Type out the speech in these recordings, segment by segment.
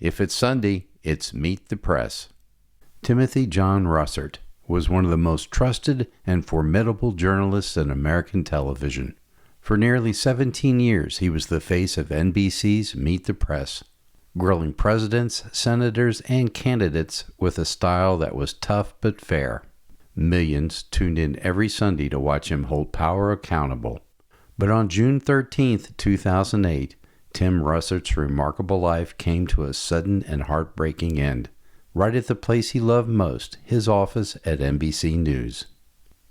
If it's Sunday, it's Meet the Press. Timothy John Russert was one of the most trusted and formidable journalists in American television. For nearly 17 years, he was the face of NBC's Meet the Press, grilling presidents, senators, and candidates with a style that was tough but fair. Millions tuned in every Sunday to watch him hold power accountable. But on June 13, 2008, Tim Russert's remarkable life came to a sudden and heartbreaking end, right at the place he loved most, his office at NBC News.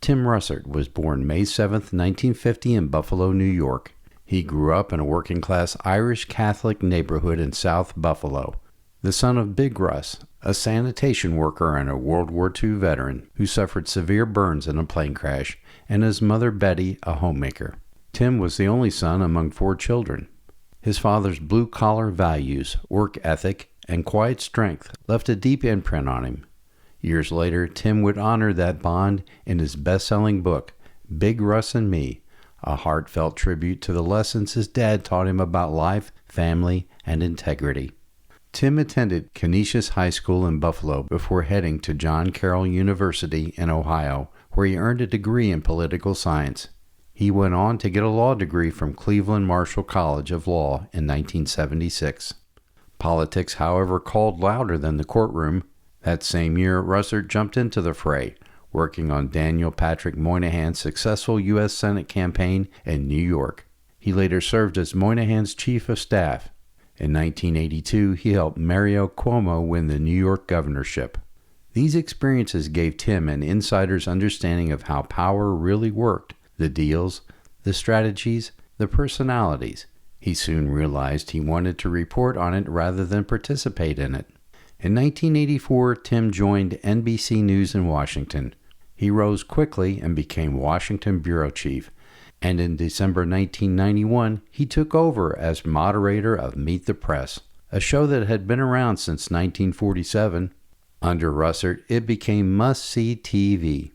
Tim Russert was born May 7, 1950 in Buffalo, New York. He grew up in a working-class Irish Catholic neighborhood in South Buffalo, the son of Big Russ, a sanitation worker and a World War II veteran who suffered severe burns in a plane crash, and his mother Betty, a homemaker. Tim was the only son among 4 children. His father's blue-collar values, work ethic, and quiet strength left a deep imprint on him. Years later, Tim would honor that bond in his best-selling book, Big Russ and Me, a heartfelt tribute to the lessons his dad taught him about life, family, and integrity. Tim attended Canisius High School in Buffalo before heading to John Carroll University in Ohio, where he earned a degree in political science. He went on to get a law degree from Cleveland Marshall College of Law in 1976. Politics, however, called louder than the courtroom. That same year, Russert jumped into the fray, working on Daniel Patrick Moynihan's successful U.S. Senate campaign in New York. He later served as Moynihan's chief of staff. In 1982, he helped Mario Cuomo win the New York governorship. These experiences gave Tim an insider's understanding of how power really worked, the deals, the strategies, the personalities. He soon realized he wanted to report on it rather than participate in it. In 1984, Tim joined NBC News in Washington. He rose quickly and became Washington bureau chief, and in December 1991, he took over as moderator of Meet the Press, a show that had been around since 1947. Under Russert, it became must-see TV.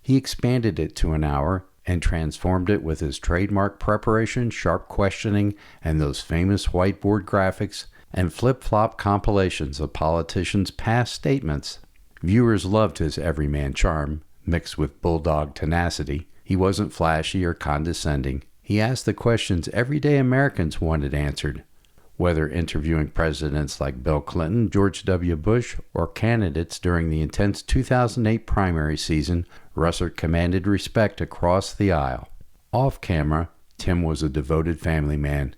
He expanded it to an hour and transformed it with his trademark preparation, sharp questioning, and those famous whiteboard graphics and flip-flop compilations of politicians' past statements. Viewers loved his everyman charm, mixed with bulldog tenacity. He wasn't flashy or condescending. He asked the questions everyday Americans wanted answered. Whether interviewing presidents like Bill Clinton, George W. Bush, or candidates during the intense 2008 primary season, Russert commanded respect across the aisle. Off camera, Tim was a devoted family man.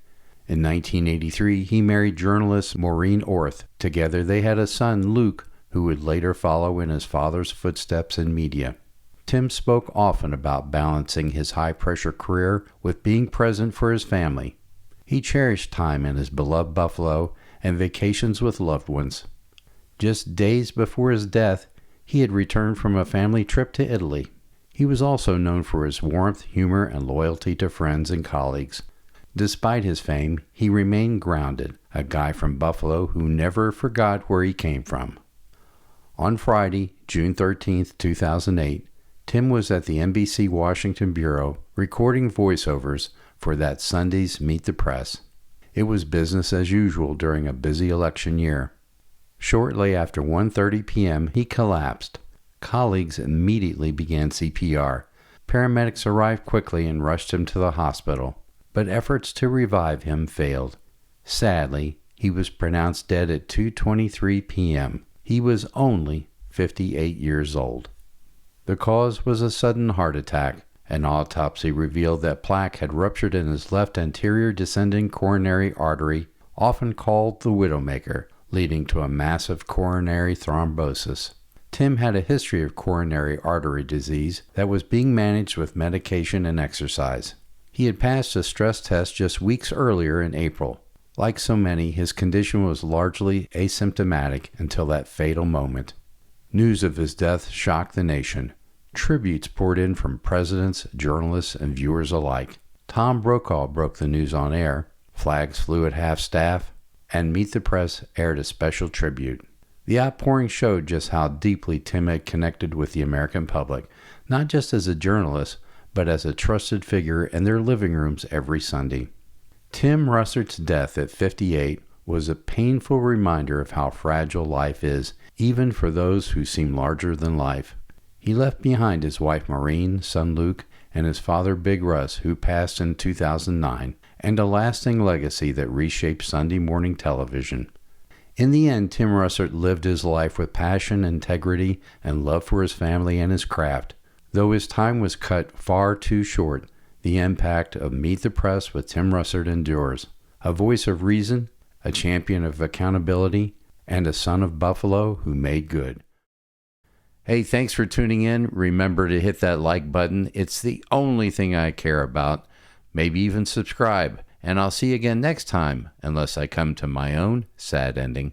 In 1983, he married journalist Maureen Orth. Together they had a son, Luke, who would later follow in his father's footsteps in media. Tim spoke often about balancing his high-pressure career with being present for his family. He cherished time in his beloved Buffalo and vacations with loved ones. Just days before his death, he had returned from a family trip to Italy. He was also known for his warmth, humor, and loyalty to friends and colleagues. Despite his fame, he remained grounded, a guy from Buffalo who never forgot where he came from. On Friday, June 13, 2008, Tim was at the NBC Washington Bureau recording voiceovers for that Sunday's Meet the Press. It was business as usual during a busy election year. Shortly after 1:30 p.m., he collapsed. Colleagues immediately began CPR. Paramedics arrived quickly and rushed him to the hospital, but efforts to revive him failed. Sadly, he was pronounced dead at 2:23 p.m. He was only 58 years old. The cause was a sudden heart attack. An autopsy revealed that plaque had ruptured in his left anterior descending coronary artery, often called the widowmaker, leading to a massive coronary thrombosis. Tim had a history of coronary artery disease that was being managed with medication and exercise. He had passed a stress test just weeks earlier in April. Like so many, his condition was largely asymptomatic until that fatal moment. News of his death shocked the nation. Tributes poured in from presidents, journalists, and viewers alike. Tom Brokaw broke the news on air. Flags flew at half-staff, and Meet the Press aired a special tribute. The outpouring showed just how deeply Tim had connected with the American public, not just as a journalist, but as a trusted figure in their living rooms every Sunday. Tim Russert's death at 58 was a painful reminder of how fragile life is, even for those who seem larger than life. He left behind his wife Maureen, son Luke, and his father Big Russ, who passed in 2009, and a lasting legacy that reshaped Sunday morning television. In the end, Tim Russert lived his life with passion, integrity, and love for his family and his craft. Though his time was cut far too short, the impact of Meet the Press with Tim Russert endures. A voice of reason, a champion of accountability, and a son of Buffalo who made good. Hey, thanks for tuning in. Remember to hit that like button. It's the only thing I care about. Maybe even subscribe. And I'll see you again next time, unless I come to my own sad ending.